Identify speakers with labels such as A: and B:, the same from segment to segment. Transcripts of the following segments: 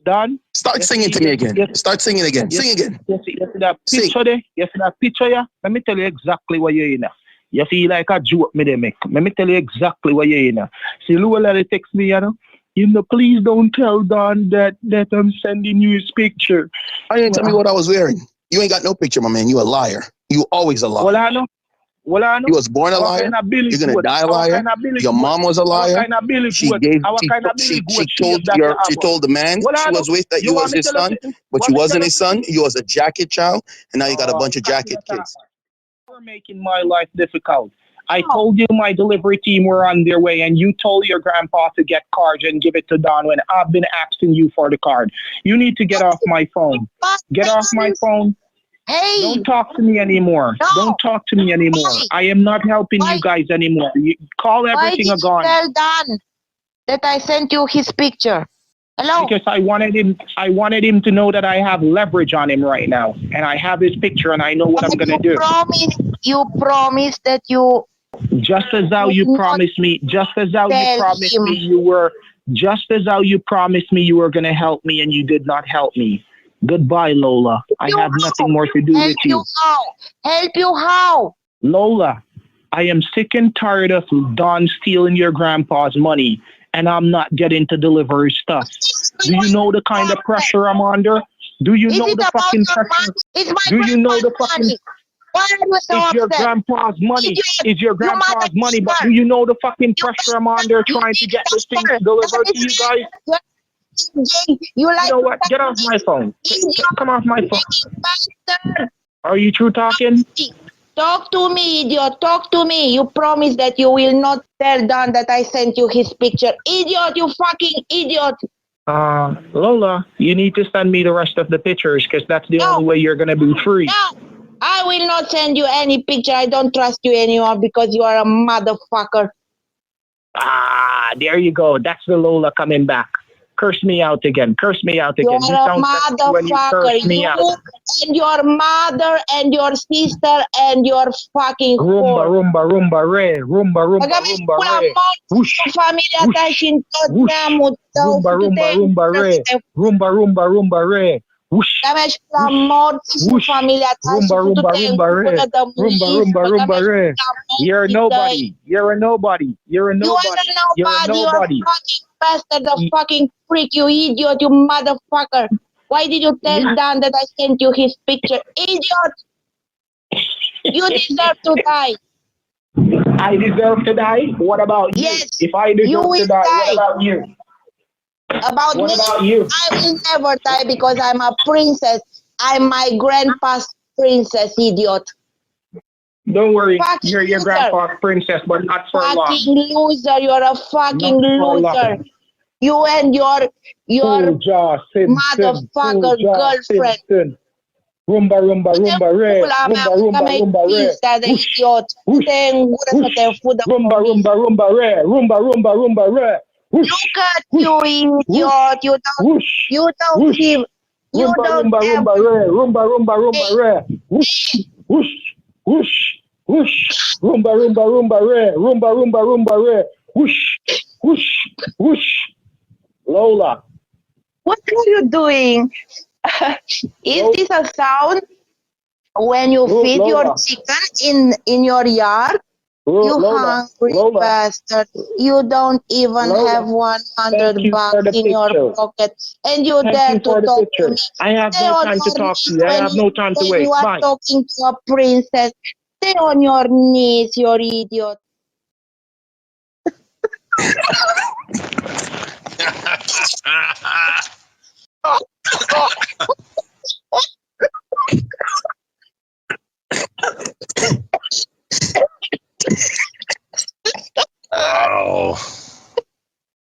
A: Don.
B: Start singing to me again. Start singing again. Sing again.
A: You see that picture there? You see that picture, yeah? Let me tell you exactly what you're in. You feel like a joke me they make. Let me tell you exactly what you're in. See, Luella text me, please don't tell Don that I'm sending you his picture.
B: I didn't tell me what I was wearing. You ain't got no picture, my man. You a liar. You always a liar.
A: Well, I know. You
B: was born a liar. You're gonna die a liar. Your mom was a liar. She told the man she was with that you was his son, but you wasn't his son. You was a jacket child, and now you got a bunch of jacket kids.
A: You're making my life difficult. I told you my delivery team were on their way, and you told your grandpa to get cards and give it to Don when I've been asking you for the card. You need to get off my phone. Get off my phone.
C: Hey!
A: Don't talk to me anymore.
C: No.
A: Don't talk to me anymore.
C: Hey.
A: I am not helping you guys anymore. You call everything a gone.
C: Why did you tell Don that I sent you his picture? Hello?
A: Because I wanted him to know that I have leverage on him right now. And I have his picture and I know what I'm gonna do.
C: You promised that you
A: just as how you promised me you were gonna help me and you did not help me. Goodbye, Lola. I have nothing more to do with you.
C: Help you how?
A: Lola, I am sick and tired of Don stealing your grandpa's money, and I'm not getting to deliver his stuff. Do you know the kind of pressure I'm under? Do you know the fucking pressure? Do you know the fucking... It's your grandpa's money. It's your grandpa's money, but do you know the fucking pressure I'm under trying to get this thing delivered to you guys? You know what? Get off my phone. Come off my phone. Are you true talking?
C: Talk to me, idiot. Talk to me. You promised that you will not tell Don that I sent you his picture. Idiot, you fucking idiot.
A: Lola, you need to send me the rest of the pictures because that's the only way you're going to be free.
C: No, I will not send you any picture. I don't trust you anymore because you are a motherfucker.
A: There you go. That's the Lola coming back. Curse me out again. Curse me out again.
C: You're a motherfucker. You and your mother and your sister and your fucking
A: rumba re. Whoosh, rumba re. Whoosh, rumba re. You're a nobody. You're a nobody. You're a nobody.
C: Bastard, the fucking freak, you idiot, you motherfucker. Why did you tell Dan that I sent you his picture? Idiot! You deserve to die.
A: I deserve to die? What about you?
C: Yes,
A: if I deserve to die, what about you?
C: What about you? I will never die because I'm a princess. I'm my grandpa's princess, idiot.
A: Don't worry, you're your grandpa's princess, but not for long.
C: Fucking loser, you're a fucking loser. You and your motherfucker girlfriend.
A: Rumba re. Rumba re. Rumba re.
C: Look at you, idiot. You don't give. You don't have.
A: Rumba re. Whoosh. Rumba re. Whoosh. Lola.
C: What are you doing? Is this a sound when you feed your chicken in your yard? You hungry bastard. You don't even have 100 bucks in your pocket. And you dare to talk to me.
A: I have no time to talk to you. I have no time to waste.
C: You are talking to a princess. Stay on your knees, you idiot.
B: Oh.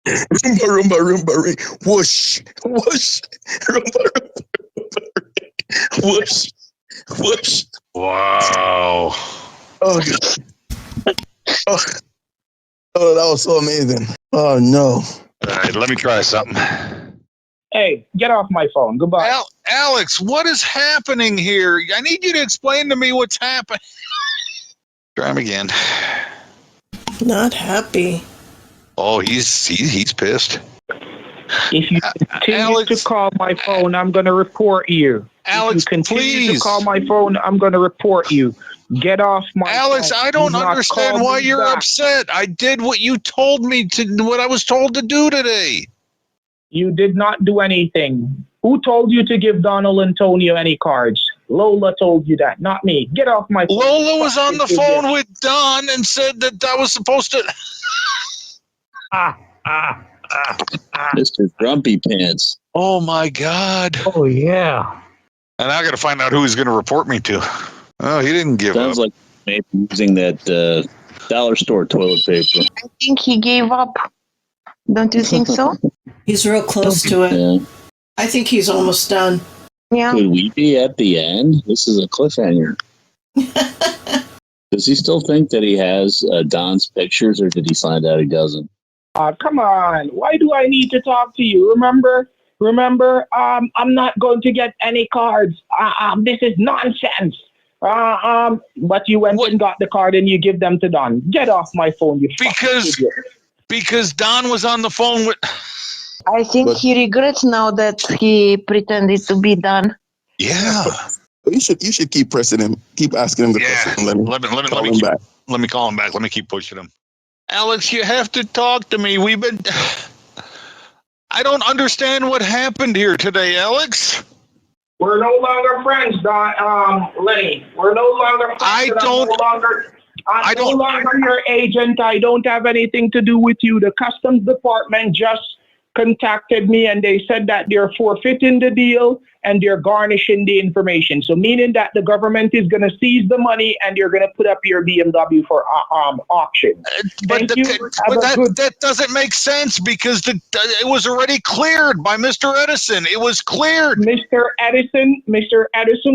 B: Rumba re. Whoosh. Rumba re. Whoosh. Wow. Oh, that was so amazing. Oh no.
D: All right, let me try something.
A: Hey, get off my phone. Goodbye.
D: Alex, what is happening here? I need you to explain to me what's happening. Try him again.
E: Not happy.
D: Oh, he's pissed.
A: If you continue
D: Alex,
A: to call my phone, I'm going to report you.
D: Alex,
A: if you continue
D: please.
A: to call my phone, I'm going to report you. Get off my
D: Alex,
A: phone.
D: I don't
A: Do not
D: understand
A: call
D: why
A: me
D: you're
A: back.
D: upset. I did what you told me to, what I was told to do today.
A: You did not do anything. Who told you to give Donald Antonio any cards? Lola told you that, not me. Get off my phone.
D: Lola was on the
A: Fucking
D: phone
A: idiot.
D: with Don and said that I was supposed to.
E: Mr. Grumpy Pants.
D: Oh my God.
A: Oh, yeah.
D: And I got to find out who he's going to report me to. Oh, he didn't give
E: Sounds
D: up.
E: like maybe using that dollar store toilet paper.
C: I think he gave up. Don't you think so?
F: He's real close to it.
E: Yeah.
F: I think he's almost done.
C: Yeah.
E: Could we be at the end? This is a cliffhanger. Does he still think that he has Don's pictures, or did he find out he doesn't?
A: Come on. Why do I need to talk to you? Remember, I'm not going to get any cards. This is nonsense. But you went and got the card and you give them to Don. Get off my phone, you fucking idiot.
D: Because Don was on the phone with.
C: I think he regrets now that he pretended to be done.
D: Yeah.
B: You should keep pressing him. Keep asking him the question. Let
D: me call him back. Let me keep pushing him. Alex, you have to talk to me. I don't understand what happened here today, Alex.
A: We're no longer friends, Don, Lenny. We're no longer friends. I'm no longer your agent. I don't have anything to do with you. The Customs Department just contacted me and they said that they're forfeiting the deal and they're garnishing the information. So meaning that the government is going to seize the money and you're going to put up your BMW for auction.
D: That doesn't make sense because it was already cleared by Mr. Edison. It was cleared.
A: Mr. Edison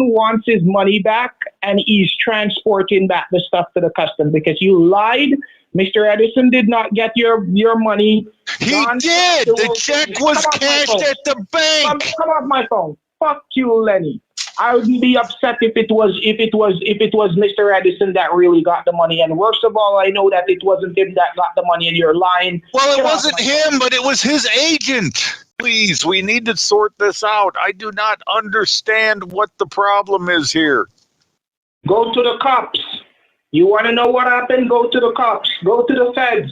A: wants his money back and he's transporting back the stuff to the customs because you lied. Mr. Edison did not get your money.
D: He did. The check was cashed at the bank.
A: Come off my phone. Fuck you, Lenny. I would be upset if it was Mr. Edison that really got the money. And worst of all, I know that it wasn't him that got the money and you're lying.
D: Well, it wasn't him, but it was his agent. Please, we need to sort this out. I do not understand what the problem is here.
A: Go to the cops. You want to know what happened? Go to the cops. Go to the feds.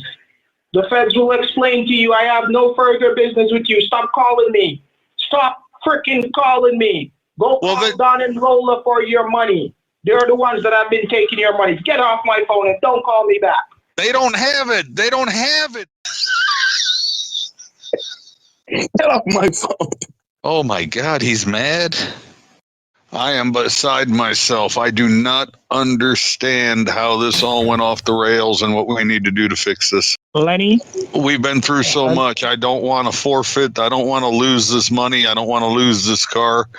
A: The feds will explain to you. I have no further business with you. Stop calling me. Stop freaking calling me. Go call Don and Lola for your money. They're the ones that have been taking your money. Get off my phone and don't call me back.
D: They don't have it. They don't have it.
B: Get off my phone.
D: Oh my God, he's mad. I am beside myself. I do not understand how this all went off the rails and what we need to do to fix this.
A: Lenny?
D: We've been through so much. I don't want to forfeit. I don't want to lose this money. I don't want to lose this car.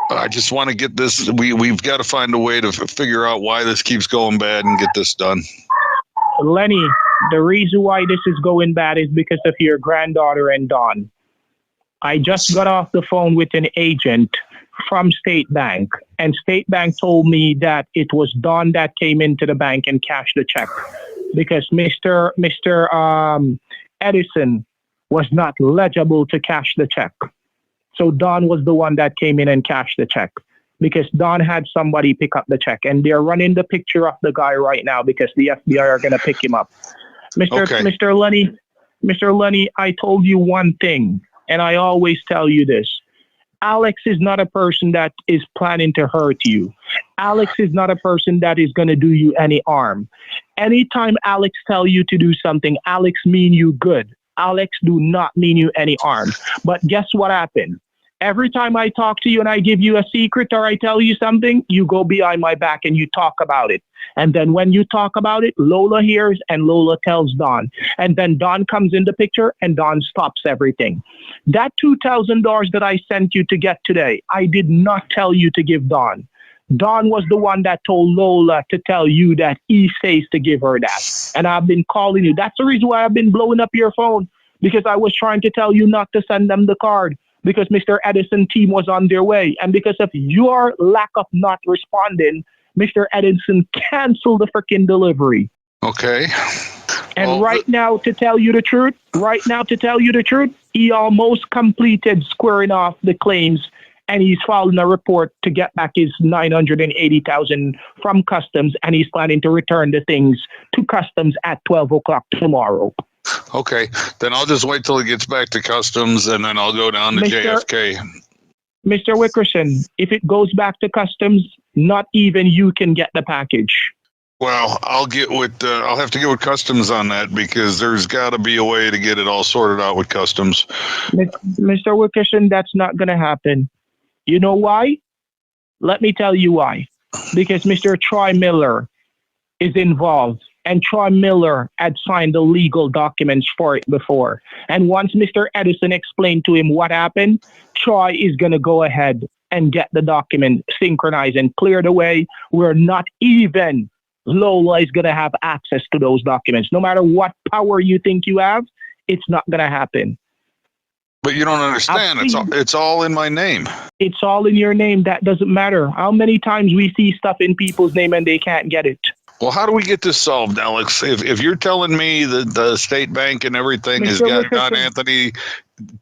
D: I just want to get this. We've got to find a way to figure out why this keeps going bad and get this done.
A: Lenny, the reason why this is going bad is because of your granddaughter and Don. I just got off the phone with an agent from State Bank, and State Bank told me that it was Don that came into the bank and cashed the check because Mr. Edison was not legible to cash the check. So Don was the one that came in and cashed the check because Don had somebody pick up the check, and they're running the picture of the guy right now because the FBI are going to pick him up. Mr. Lenny, I told you one thing, and I always tell you this. Alex is not a person that is planning to hurt you. Alex is not a person that is going to do you any harm. Anytime Alex tell you to do something, Alex mean you good. Alex do not mean you any harm. But guess what happened? Every time I talk to you and I give you a secret or I tell you something, you go behind my back and you talk about it. And then when you talk about it, Lola hears and Lola tells Don. And then Don comes in the picture and Don stops everything. That $2,000 that I sent you to get today, I did not tell you to give Don. Don was the one that told Lola to tell you that he says to give her that. And I've been calling you. That's the reason why I've been blowing up your phone, because I was trying to tell you not to send them the card, because Mr. Edison team was on their way. And because of your lack of not responding, Mr. Edison canceled the freaking delivery.
D: Okay.
A: And right now, to tell you the truth, He almost completed squaring off the claims, and he's filing a report to get back his $980,000 from customs, and he's planning to return the things to customs at 12 o'clock tomorrow.
D: Okay, then I'll just wait till it gets back to customs, and then I'll go down to JFK.
A: Mr. Wickerson, if it goes back to customs, not even you can get the package.
D: Well, I'll have to get with customs on that, because there's got to be a way to get it all sorted out with customs.
A: Mr. Wickerson, that's not going to happen. You know why? Let me tell you why. Because Mr. Troy Miller is involved, and Troy Miller had signed the legal documents for it before. And once Mr. Edison explained to him what happened, Troy is going to go ahead and get the document synchronized and cleared away, where not even Lola is going to have access to those documents. No matter what power you think you have, it's not going to happen.
D: But you don't understand. It's all in my name.
A: It's all in your name. That doesn't matter. How many times we see stuff in people's name and they can't get it?
D: Well, how do we get this solved, Alex? If you're telling me that the state bank and everything has got Don Anthony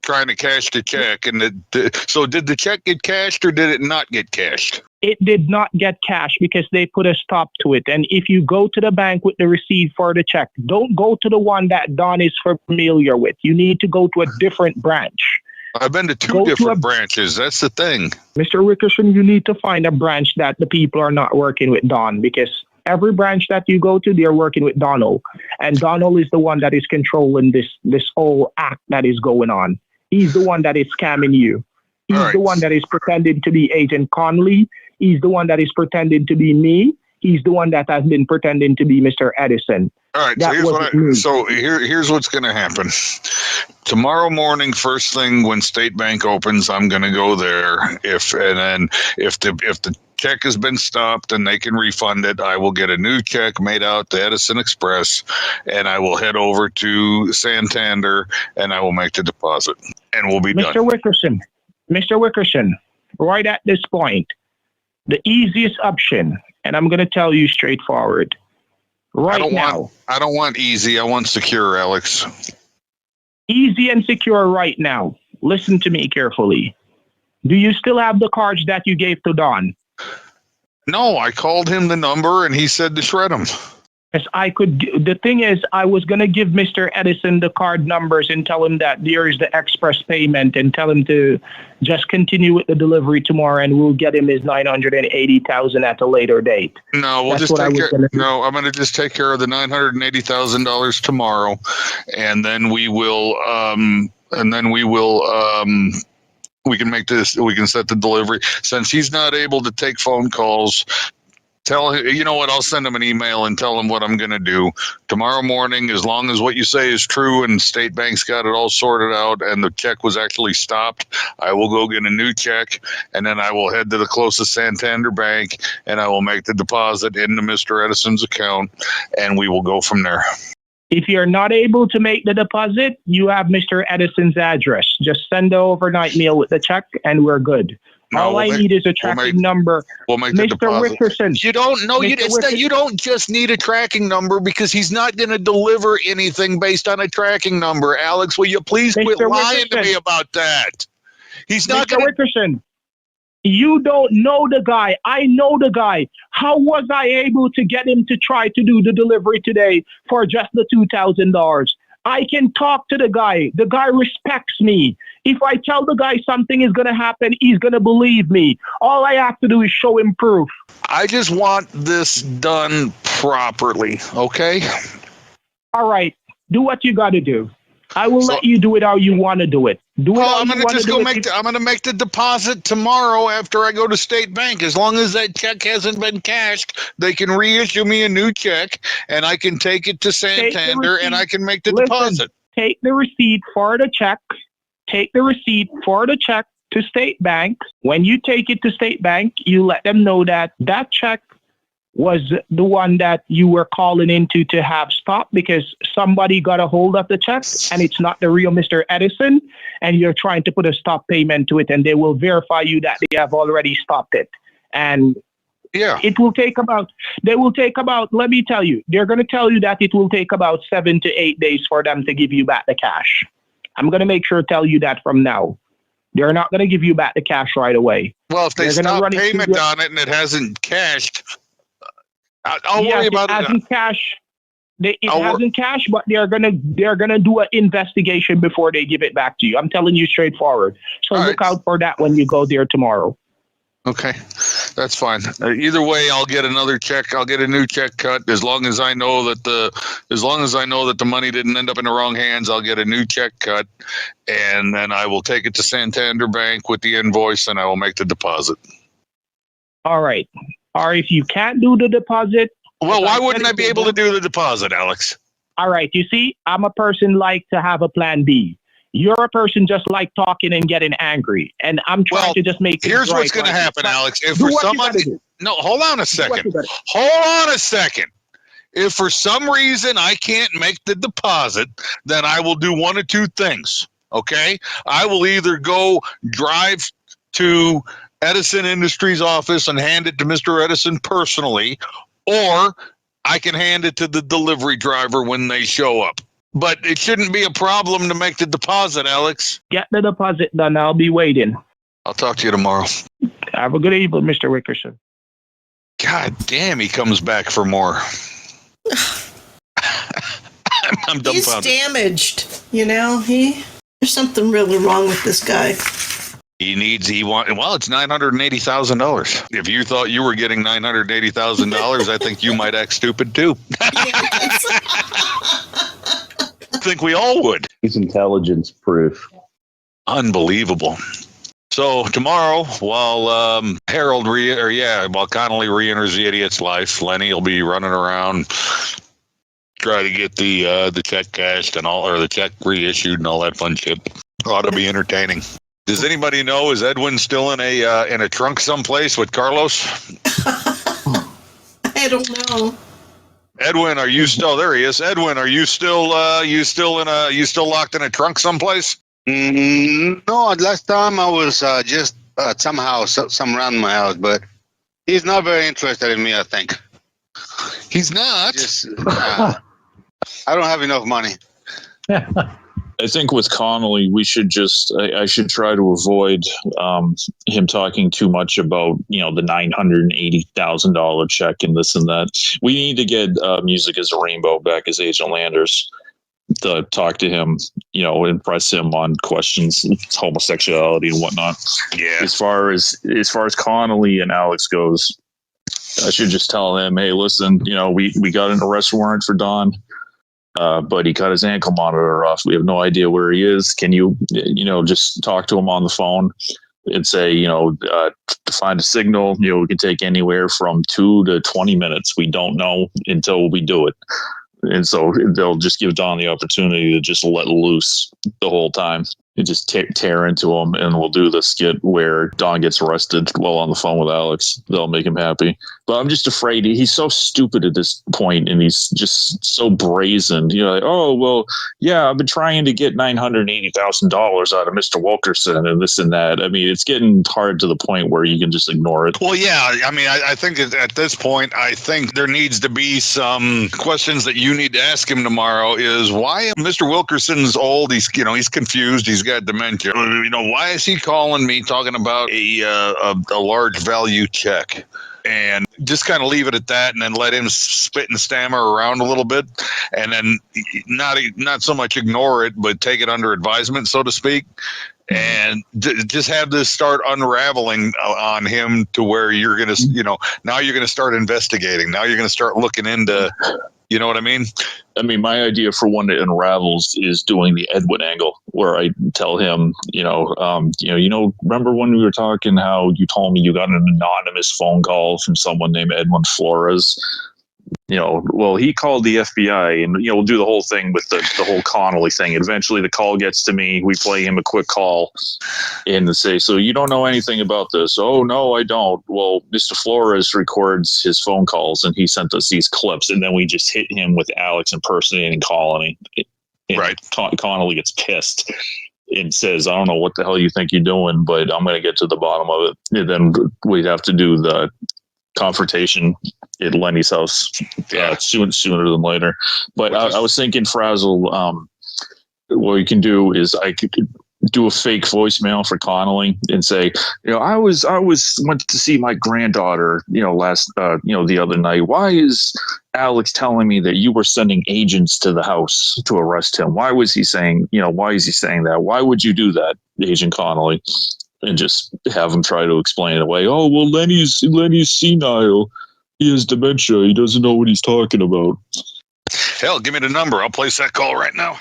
D: trying to cash the check, and so did the check get cashed or did it not get cashed?
A: It did not get cashed because they put a stop to it. And if you go to the bank with the receipt for the check, don't go to the one that Don is familiar with. You need to go to a different branch.
D: I've been to two different branches. That's the thing.
A: Mr. Wickerson, you need to find a branch that the people are not working with Don, because every branch that you go to, they're working with Donald. And Donald is the one that is controlling this whole act that is going on. He's the one that is scamming you. He's the one that is pretending to be Agent Conley. He's the one that is pretending to be me. He's the one that has been pretending to be Mr. Edison.
D: All right. Here's what's going to happen. Tomorrow morning, first thing when State Bank opens, I'm going to go there. If the check has been stopped and they can refund it, I will get a new check made out to Edison Express, and I will head over to Santander and I will make the deposit, and we'll be done.
A: Mr. Wickerson, right at this point, the easiest option, and I'm going to tell you straightforward, I don't want easy. I want secure, Alex. Easy and secure right now. Listen to me carefully. Do you still have the cards that you gave to Don? No, I called him the number and he said to shred them. Yes, I could. The thing is, I was going to give Mr. Edison the card numbers and tell him that there is the express payment, and tell him to just continue with the delivery tomorrow, and we'll get him his $980,000 at a later date. No, I'm going to just take care of the $980,000 tomorrow, and then we will. We can make this. We can set the delivery. Since he's not able to take phone calls, tell him. You know what? I'll send him an email and tell him what I'm going to do tomorrow morning. As long as what you say is true and State Bank's got it all sorted out and the check was actually stopped, I will go get a new check, and then I will head to the closest Santander bank and I will make the deposit into Mr. Edison's account, and we will go from there. If you're not able to make the deposit, you have Mr. Edison's address. Just send the overnight mail with the check, and we're good. All I need is a tracking number. We'll make the deposit. Wickerson, you don't know. You don't just need a tracking number, because he's not going to deliver anything based on a tracking number. Alex, will you please quit lying to me about that? He's not going to. Wickerson, you don't know the guy. I know the guy. How was I able to get him to try to do the delivery today for just the $2,000? I can talk to the guy. The guy respects me. If I tell the guy something is going to happen, he's going to believe me. All I have to do is show him proof. I just want this done properly, okay? All right. Do what you got to do. I will let you do it how you want to do it. I'm going to make the deposit tomorrow after I go to State Bank. As long as that check hasn't been cashed, they can reissue me a new check, and I can take it to Santander, and I can make the deposit. Take the receipt for the check. Take the receipt for the check to State Bank. When you take it to State Bank, you let them know that that check was the one that you were calling into to have stopped because somebody got a hold of the check and it's not the real Mr. Edison, and you're trying to put a stop payment to it, and they will verify you that they have already stopped it. And it will take about, let me tell you, they're going to tell you that it will take about 7 to 8 days for them to give you back the cash. I'm going to make sure to tell you that from now. They're not going to give you back the cash right away.
D: Well, if they
A: They're gonna
D: stop
A: run it through
D: payment
A: the-
D: on it and it hasn't cashed, I'll worry about
A: it.
D: it.
A: Hasn't cash. It hasn't cash, but they're gonna do an investigation before they give it back to you. I'm telling you straightforward. So
D: All
A: look
D: right.
A: out for that when you go there tomorrow.
D: Okay, that's fine. Either way, I'll get another check. I'll get a new check cut as long as I know that the money didn't end up in the wrong hands. I'll get a new check cut, and then I will take it to Santander Bank with the invoice, and I will make the deposit.
A: All right. Or if you can't do the deposit,
D: Well, why wouldn't I be able to do the deposit, Alex?
A: all right. You see, I'm a person like to have a plan B. You're a person just like talking and getting angry, and I'm trying to just make.
D: Here's
A: things
D: what's
A: right,
D: going to happen, Alex. If
A: do
D: for
A: what you
D: someone,
A: gotta do.
D: no, hold on a second. Hold on a second. If for some reason I can't make the deposit, then I will do one of two things. Okay, I will either go drive to Edison Industries office and hand it to Mr. Edison personally, or I can hand it to the delivery driver when they show up. But it shouldn't be a problem to make the deposit, Alex.
A: Get the deposit done. I'll be waiting.
D: I'll talk to you tomorrow.
A: Have a good evening, Mr. Wickerson.
D: God damn, he comes back for more. I'm
F: He's
D: dumbfounded.
F: damaged. You know, there's something really wrong with this guy.
D: Well, it's $980,000. If you thought you were getting $980,000, I think you might act stupid too. I think we all would.
E: He's intelligence proof.
D: Unbelievable. So tomorrow, while while Connolly re-enters the idiot's life, Lenny will be running around, try to get the check cashed and all, or the check reissued and all that fun shit. Ought to be entertaining. Does anybody know, is Edwin still in a trunk someplace with Carlos?
F: I don't know.
D: Edwin, are you still there? He is. Edwin, are you still locked in a trunk someplace?
G: No, last time I was just at some house, some around my house, but he's not very interested in me, I think.
D: He's not.
G: I don't have enough money.
E: I think with Connolly, we should I should try to avoid him talking too much about, the $980,000 check and this and that. We need to get Music as a Rainbow back as Agent Landers to talk to him, and press him on questions, homosexuality and whatnot.
D: Yeah.
E: As far as Connolly and Alex goes, I should just tell him, hey, listen, we got an arrest warrant for Don. But he cut his ankle monitor off. We have no idea where he is. Can you, just talk to him on the phone and say, to find a signal, we can take anywhere from 2 to 20 minutes. We don't know until we do it. And so they'll just give Don the opportunity to just let loose the whole time and just tear into him. And we'll do the skit where Don gets arrested while on the phone with Alex. They'll make him happy. But I'm just afraid he's so stupid at this point, and he's just so brazen. Like, oh, well, yeah, I've been trying to get $980,000 out of Mr. Wilkerson and this and that. I mean, it's getting hard to the point where you can just ignore it.
D: Well, yeah. I mean, I think at this point, I think there needs to be some questions that you need to ask him tomorrow. Is why Mr. Wilkerson's old? He's confused. He's got dementia. Why is he calling me talking about a large value check? And just kind of leave it at that, and then let him spit and stammer around a little bit, and then not so much ignore it, but take it under advisement, so to speak, and just have this start unraveling on him to where you're gonna, now you're gonna start investigating. Now you're gonna start looking into. You know what I mean?
E: I mean, my idea for one that unravels is doing the Edwin angle, where I tell him, remember when we were talking how you told me you got an anonymous phone call from someone named Edwin Flores? Well, he called the FBI, and we'll do the whole thing with the whole Connolly thing. And eventually the call gets to me. We play him a quick call and say, so you don't know anything about this? Oh, no, I don't. Well, Mr. Flores records his phone calls, and he sent us these clips, and then we just hit him with Alex impersonating Connolly. And
D: right.
E: Connolly gets pissed and says, I don't know what the hell you think you're doing, but I'm going to get to the bottom of it. And then we'd have to do the confrontation at Lenny's house sooner than later. But I was thinking, Frazzle, what you can do is I could do a fake voicemail for Connolly and say, I went to see my granddaughter, last, the other night. Why is Alex telling me that you were sending agents to the house to arrest him? Why was he saying, why is he saying that? Why would you do that, Agent Connolly? And just have him try to explain it away. Oh, well, Lenny's senile. He has dementia. He doesn't know what he's talking about.
D: Hell, give me the number. I'll place that call right now.